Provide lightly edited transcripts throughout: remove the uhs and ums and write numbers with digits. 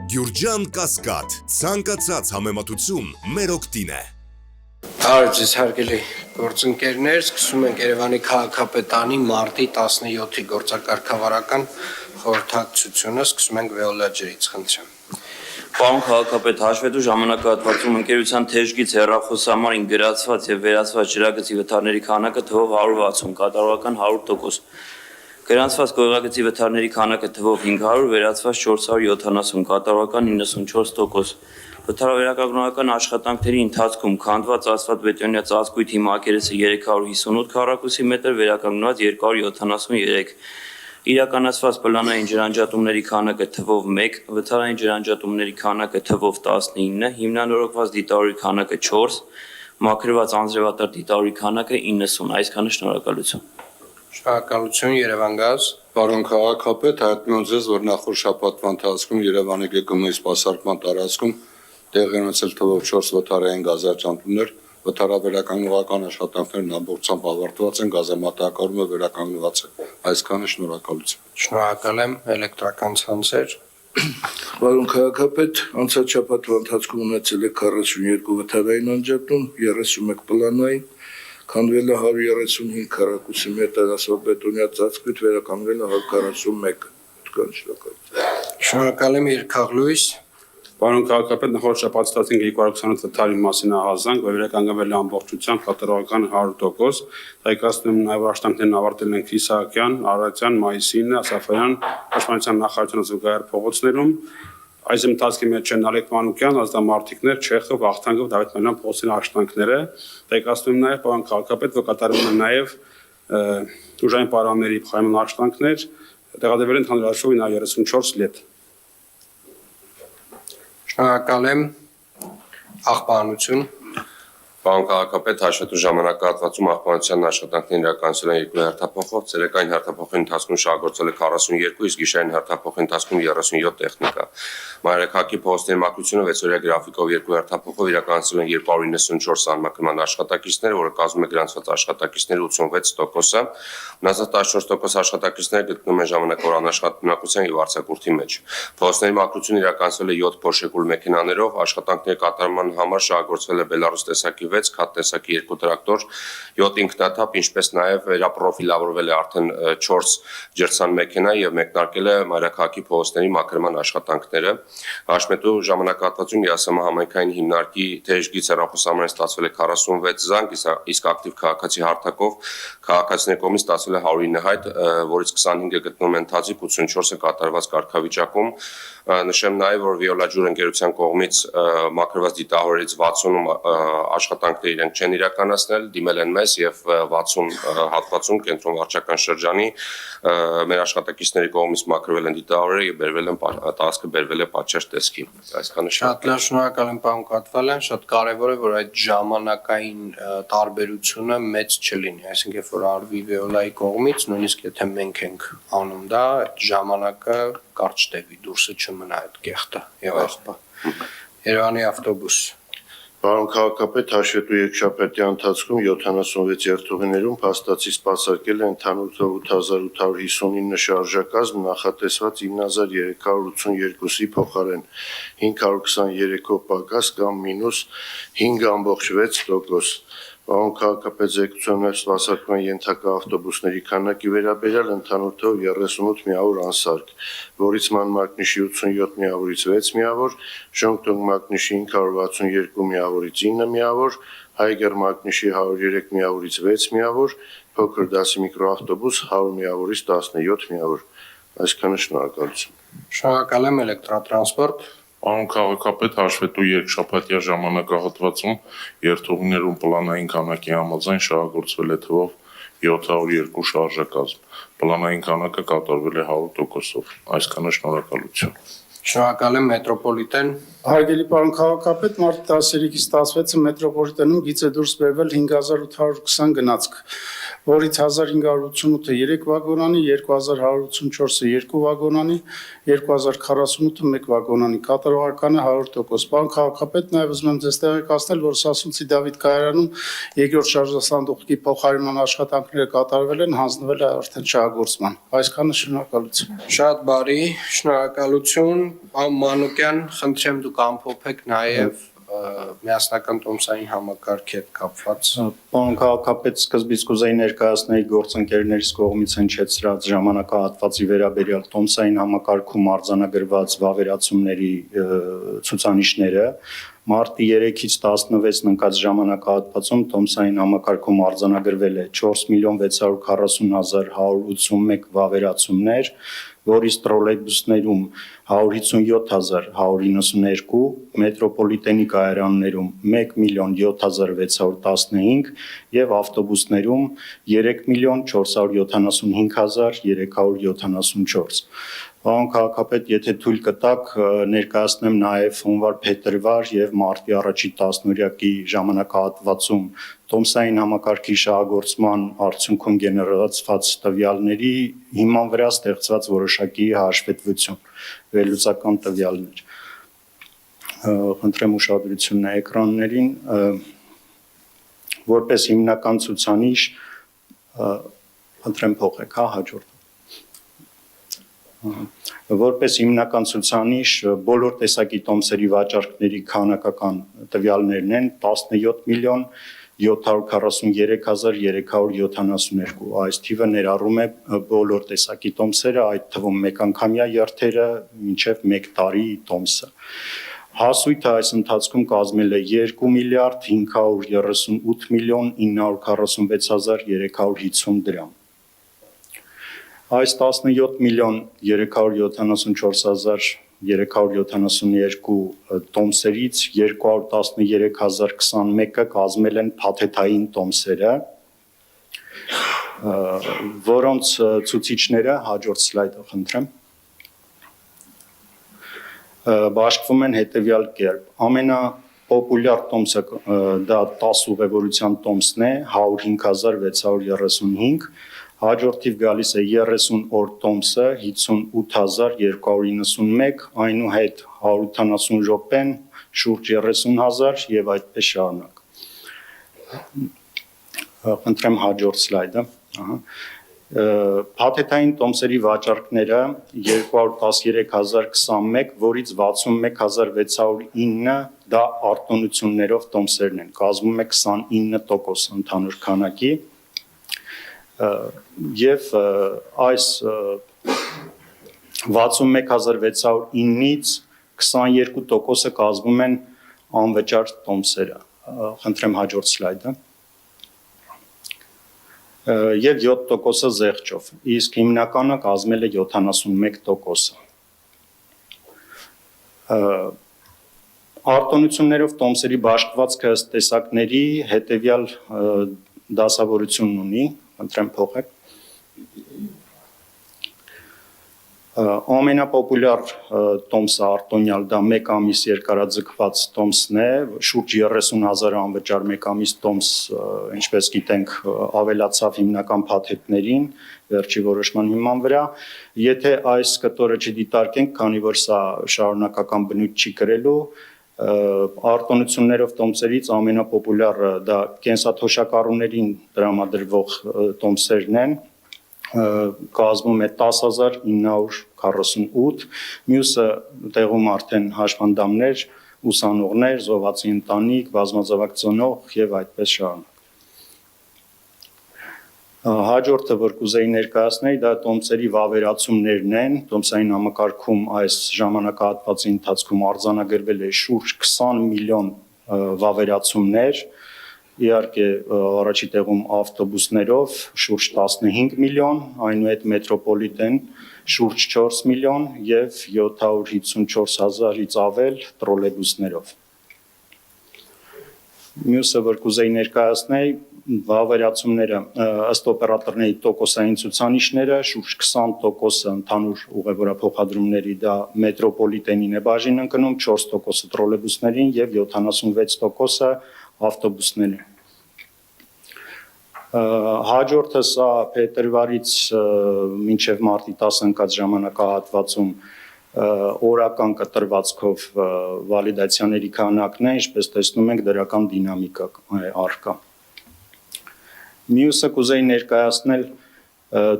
Գյուրջան Կասկադ, ցանկացած համեմատություն մեր օգտին է։ Արժես հարգելի գործընկերներ, սկսում ենք Երևանի քաղաքապետարանի մարտի 17-ի գործակարգավարական խորհրդակցությունը, սկսում ենք Վեոլա ջրից, խնդրեմ։ Պարոն քաղաքապետ, հաշվետու ժամանակահատվածում ընկերության թեժգից հեռախոսահամարին գրացված եւ վերացված ջրագծի վթարների քանակը թվով 160, կատարողական 100%։ Գրանցված գոյղագծի վթարների քանակը թվով 500, վերացված 470, կատարողական 94%։ Վթարավերականգնողական աշխատանքների ընթացքում քանդված ասֆալտբետոնյա ծածկույթի մակերեսը 358 քառակուսի մետր, վերականգնված 273։ Իրականացված պլանային ջրանջատումների քանակը թվով 1, վթարային ջրանջատումների քանակը թվով 19, հիմնանորոգված դիտավորի քանակը 4, մաքրված անձրևատար դիտավորի քանակը 90, այսքանը շնորհակալություն։ Շնորհակալություն, Երևանգազ։ Պարոն քաղաքապետ, հայտնում եմ ձեզ, որ նախորդ շաբաթվա ընթացքում Երևանի ԳԿՄ-ի սպասարկման տարածքում տեղի ունեցել թվով 4 վթարային գազարջանտումներ, վթարավերականգնողական աշխատանքներն ամբողջությամբ ավարտված են, գազամատակարարումը վերականգնված է։ Այսքանը շնորհակալություն։ Շնորհակալ եմ, էլեկտրական ցանցեր։ Պարոն քաղաքապետ, անցած շաբաթվա ընթացքում ունեցել է 42 վթարային անջատում, 31 պլանային, քանդվել է 135 քառակուսի մետր ասֆալտբետոնյա ծածկույթ, վերականգնել է 141։ Շնորհակալ եմ, Երկաղլույս։ Պարոն քաղաքապետ, նախորդ շաբաթ ստացինք 228 վթարի մասին ահազանգ, որ վերականգնվել է ամբողջությամբ կատարողական 100%։ Տեղեկացնում եմ նաև աշխատանքներն ավարտել են Քիսահակյան, Արարատյան, Մայիսին, Ասաֆյան, Պաշտպանության նախարարության զուգահեռ փողոցներում։ Այս ընթացքի մեջ են Նալեկ Մանուկյան, Ազդամարտիկներ, Չեխով, Վախթանգով, Դավիթ Մելյան փողոցների աշխատանքները։ Տեղեկացնում եմ նաև պարոն քաղաքապետ, որ կատարվում են նաև ուժային պարաների փոխարինման աշխատանքներ, տեղադրվել են հանրաշոյի նաև 34 լետ։ Շնորհակալ եմ, Աղբանություն։ Պարոն քաղաքապետ, հաշվետու ժամանակահատվածում աղբանության աշխատանքներն իրականացվել են 2 հերթափոխով, ցերեկային հերթափոխի ընթացքում շահագործվել է 42, իսկ գիշերային հերթափոխի ընթացքում 37 տեխնիկա։ Մայրաքաղաքի փողոցների մաքրությունը 6-օրյա գրաֆիկով 2 հերթափոխով իրականացվել են 294 անմաքրման աշխատակիցներ, որը կազմում է գրանցված աշխատակիցների 86%-ը։ Մնացած 14% աշխատակիցները գտնվում են ժամանակավոր անաշխատունակության եւ արձակուրդի մեջ։ Փողոցների մաքրությունը իրականացվել է 7 փոշեկուլ մեքենաներով, աշխատանքների կատարման համար շահագործվել է Բելարուս տեսակի 6, քաթ տեսակի 2 տրակտոր, 7 ինքնաթափ, ինչպես նաև վերապրոֆիլավորվել է արդեն 4 ջրցան մեքենա եւ մեկնարկել է Մայրաքաղաքի փողոցների մաքրման աշխատանքները։ Հաշվետու ժամանակահատվածում ԵԱՍՄ համայնքային հիմնարկի թեժգից հեռախոսահամարին ստացվել է 46 զանգ, իսկ ակտիվ քաղաքացի հարթակով քաղաքացիների կողմից ստացվել է 109 հայտ, որից 25-ը գտնվում են ընթացիկ, 84-ը կատարված կարգավիճակում։ Նշեմ նաև, որ Վիոլա ջուր ընկերության կողմից մաքրված դիտահորերից 60-ում աշխատանքներ իրենք չեն իրականացնել, դիմել են մեզ եւ 60 հատվածում կենտրոն վարչական շրջանի մեր աշխատակիցների կողմից մաքրվել են դիտահորերը եւ բերվել են տարածքը բերվել է պատշաճ տեսքի։ Այսքանը շատ լավ, շնորհակալ եմ, պարոն Կատվալյան, շատ կարեւոր է, որ այդ ժամանակային տարբերությունը մեծ չլինի, այսինքն երբ որ արվի Վիոլայի կողմից, նույնիսկ եթե մենք ենք անում դա, այդ ժամանակը կարճ տևի, դուրսը չմնա այդ կեղտը եւ աղբա։ Երևանի ավտոբուս։ Պարոն քաղաքապետ, հաշվետու երկշաբթի ընթացքում 76 երթուղիներում փաստացի սպասարկել է ընդհանուր թվով 8859 շարժակազմ, նախատեսված 9382-ի փոխարեն 523-ով պակաս կամ մինուս 5.6%։ Պարոն քաղաքապետ, ձերբակալության սպասարկման ենթակա ավտոբուսների քանակի վերաբերյալ ընդհանուր թվով 38 միավոր անսարք, որից ման մակնիշի 87 միավորից 6 միավոր, Շոնգտոնգ մակնիշի 562 միավորից 9 միավոր, Հայգեր մակնիշի 103 միավորից 6 միավոր, փոքր դասի միկրոավտոբուս 100 միավորից 17 միավոր։ Այսքանը շնորհակալություն։ Շնորհակալ եմ, էլեկտրատրանսպորտ։ Պարոն քաղաքապետ, հաշվետու երկշաբաթյա ժամանակահատվածում երթուղիներում պլանային քանակի համաձայն շահագործվել է թվով 702 շարժակազմ։ Պլանային քանակը կատարվել է 100%-ով։ Այսքանը շնորհակալություն։ Շնորհակալ եմ, մետրոպոլիտեն։ Հարգելի պարոն քաղաքապետ, մարտի 13-ից 16-ը մետրոպոլիտենում գիծ է դուրս բերվել 5820 գնացք, որից 1588-ը 3 վագոնանի, 2184-ը 2 վագոնանի, 2048-ը 1 վագոնանի, կատարողականը 100%։ Պարոն քաղաքապետ, նաև ուզում եմ ձեզ տեղեկացնել, որ Սասունցի Դավիթ կայարանում երկրորդ շարժասանդուղքի փոխարինման աշխատանքները կատարվել են, հանձնվել է արդեն շահագործման։ Այսքանը շնորհակալություն։ Շատ բարի, շնորհակալություն, պարոն Մանուկյան, խնդրեմ դուք ամփոփեք նաև միասնական տոմսային համակարգի հետ կապված։ Պարոն քաղաքապետ, սկզբից կուզեի ներկայացնել գործընկերներից կողմից հնչեցրած ժամանակահատվածի վերաբերյալ տոմսային համակարգում արձանագրված վավերացումների ցուցանիշները։ Մարտի 3-ից 16-ն ընկած ժամանակահատվածում տոմսային համակարգում արձանագրվել է 4.640.181 վավերացումներ, որից տրոլեյբուսներում 157.192, մետրոպոլիտենի կայարաններում 1.007.615 եւ ավտոբուսներում 3.475.374։ Պարոն քաղաքապետ, եթե թույլ կտաք, ներկայացնեմ նաև հունվար-փետրվար եւ մարտի 1-ի 10-օրյակի ժամանակահատվածում տոմսային համակարգի շահագործման արդյունքում գեներացված տվյալների հիման վրա ստեղծված որոշակի հաշվետվություն, վերլուծական տվյալներ։ Խնդրեմ ուշադրությունն էկրաններին, որպես հիմնական ցուցանիշ, խնդրեմ փոխեք, հաջորդ։ Որպես հիմնական ցուցանիշ բոլոր տեսակի տոմսերի վաճառքների քանակական տվյալներն են 17.743.372, այս թիվը ներառում է բոլոր տեսակի տոմսերը, այդ թվում մեկանգամյա երթերը մինչև 1 տարի տոմսը։ Հասույթը այս ընթացքում կազմել է 2.538.946.350 դրամ։ Այս 17.374.372 տոմսերից 213.021-ը կազմել են փաթեթային տոմսերը, որոնց ցուցիչները հաջորդ սլայդը խնդրեմ բաշխվում են հետևյալ կերպ։ Ամենապոպուլյար տոմսը դա 10 ուղևորության տոմսն է, 105.635, հաջորդիվ գալիս է 30 օր տոմսը 58.291, այնուհետ 180 րոպեն շուրջ 30.000 եւ այդպես շարունակ։ Խնդրեմ հաջորդ սլայդը, Փաթեթային տոմսերի վաճառքները 213.021, որից 61.609 դա արտոնություններով տոմսերն են, կազմում է 29% ընդհանուր քանակի, եւ այս 61.609-ից 22%-ը կազմում են անվճար տոմսերը։ Խնդրեմ հաջորդ սլայդը։ Եվ 7%-ը զեղչով, իսկ հիմնականը կազմել է 71%-ը։ Արտոնություններով տոմսերի բաշխվածքը ըստ տեսակների հետևյալ դասավորությունն ունի, խնդրեմ փոխեք։ Ամենապոպուլյար տոմսը արտոնյալ դա 1 ամիս երկարաձգված տոմսն է, շուրջ 30.000 անվճար 1 ամիս տոմս, ինչպես գիտենք, ավելացավ հիմնական փաթեթներին, վերջի որոշման հիման վրա։ Եթե այս կտորը չդիտարկենք, քանի որ սա շարունակական բնույթ չի կրելու, արտոնություններով տոմսերից ամենապոպուլյարը դա կենսաթոշակառուներին տրամադրվող տոմսերն են, կազմում է 10.948, մյուսը տեղում արդեն հաշվանդամներ, ուսանողներ, զոհվածի ընտանիք, բազմազավակ ծնող եւ այդպես շարունակ։ Հաջորդը, որ կուզեի ներկայացնել, դա տոմսերի վավերացումներն են, տոմսային համակարգում այս ժամանակահատվածի ընթացքում արձանագրվել է շուրջ 20 միլիոն վավերացումներ, իհարկե առաջի տեղում ավտոբուսներով շուրջ 15 միլիոն, այնուհետ մետրոպոլիտեն շուրջ 4 միլիոն եւ 754.000-ից ավել տրոլեյբուսներով։ Մյուսը, որ կուզեի ներկայացնել, վավերացումները ըստ օպերատորների տոկոսային ցուցանիշները շուրջ 20% ընդհանուր ուղևորափոխադրումների դա մետրոպոլիտենին է բաժին ընկնում, 4% տրոլեյբուսներին եւ 76% ավտոբուսներին։ Հաջորդը սա փետրվարից մինչև մարտի 10 ընկած ժամանակահատվածում օրական կտրվածքով վալիդացիաների քանակն է, ինչպես տեսնում ենք, դրական դինամիկա առկա։ Մյուսը կուզեի ներկայացնել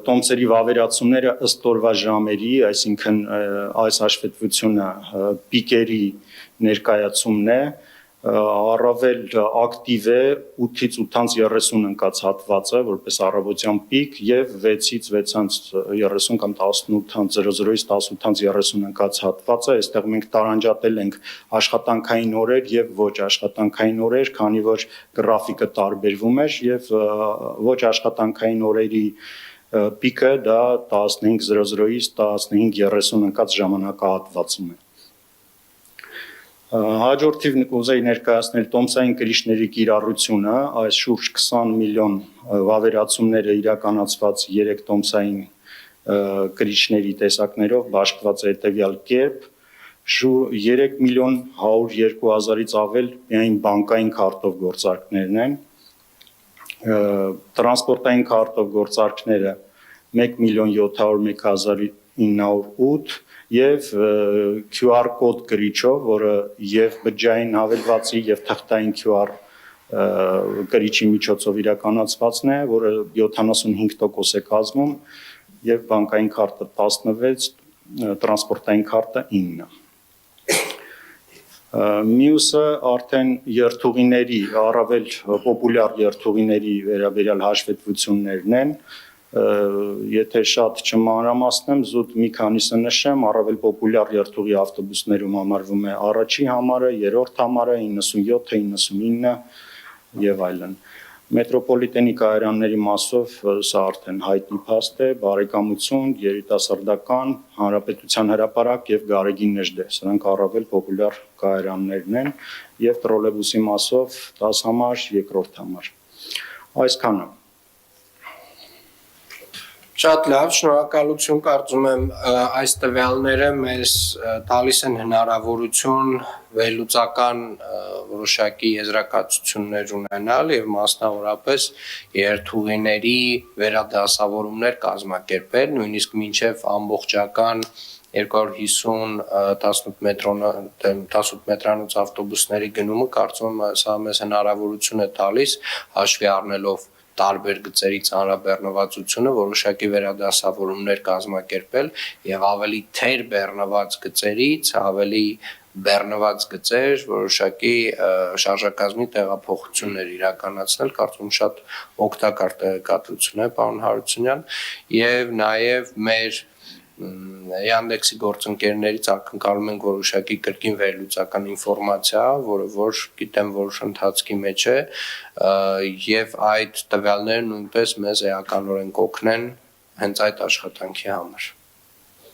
տոմսերի վավերացումները ըստ օրվա ժամերի, այսինքն այս հաշվետվությունը պիկերի ներկայացումն է, առավել ակտիվ է 8-ից 8:30 ընկած հատվածը, որպես առավոտյան պիկ եւ 6-ից 6:30 կամ 18:00-ից 18:30 ընկած հատվածը, այստեղ մենք տարանջատել ենք աշխատանքային օրեր եւ ոչ աշխատանքային օրեր, քանի որ գրաֆիկը տարբերվում էր եւ ոչ աշխատանքային օրերի պիկը դա 15:00-ից 15:30 ընկած ժամանակահատվածում է։ Հաջորդիվ կուզեի ներկայացնել տոմսային կրիչների կիրառությունը, այս շուրջ 20 միլիոն վավերացումները իրականացված 3 տոմսային կրիչների տեսակներով բաշխված է հետևյալ կերպ, 3 միլիոն 102 հազարից ավել միայն բանկային քարտով գործարքներն են, տրանսպորտային քարտով գործարքները 1 միլիոն 701 հազար 908 եւ QR կոդ գրիչով, որը եւ բջջային հավելվածի եւ թղթային QR գրիչի միջոցով իրականացվածն է, որը 75% է կազմում եւ բանկային քարտը 16, տրանսպորտային քարտը 9։ Մյուսը արդեն երթուղիների, առավել պոպուլյար երթուղիների վերաբերյալ հաշվետվություններն են, եթե շատ չմանրամասնեմ, զուտ մի քանիսը նշեմ, առավել պոպուլյար երթուղի ավտոբուսներում համարվում է առաջի համարը, երրորդ համարը, 97-ը, 99 եւ այլն։ Մետրոպոլիտենի կայարանների մասով սա արդեն հայտնի փաստ է, բարեկամություն, երիտասարդական, հանրապետության հրապարակ եւ Գարեգին Նժդե, սրանք առավել պոպուլյար կայարաններն են եւ տրոլեյբուսի մասով 10 համար, երկրորդ համար։ Այսքանը։ Շատ լավ, շնորհակալություն, կարծում եմ այս տվյալները մեզ տալիս են հնարավորություն վերլուծական որոշակի եզրակացություններ ունենալ եւ մասնավորապես երթուղիների վերադասավորումներ կազմակերպել, նույնիսկ մինչեւ ամբողջական 250 18 մետրանոց ավտոբուսների գնումը, կարծում եմ սա մեզ հնարավորություն է տալիս հաշվի առնելով տարբեր գծերի ծանրաբեռնվածությունը որոշակի վերադասավորումներ կազմակերպել եւ ավելի թեր բեռնված գծերից ավելի բեռնված գծեր որոշակի շարժակազմի տեղափոխություններ իրականացնել, կարծում շատ օգտակար տեղեկատվություն է, պարոն Հարությունյան, եւ նաեւ մեր Yandex-ի գործընկերներից ակնկալում ենք որոշակի կրկին վերլուծական ինֆորմացիա, որը որ գիտեմ որ ընթացքի մեջ է, եւ այդ տվյալները նույնպես մեզ էականորեն կօգնեն հենց այդ աշխատանքի համար։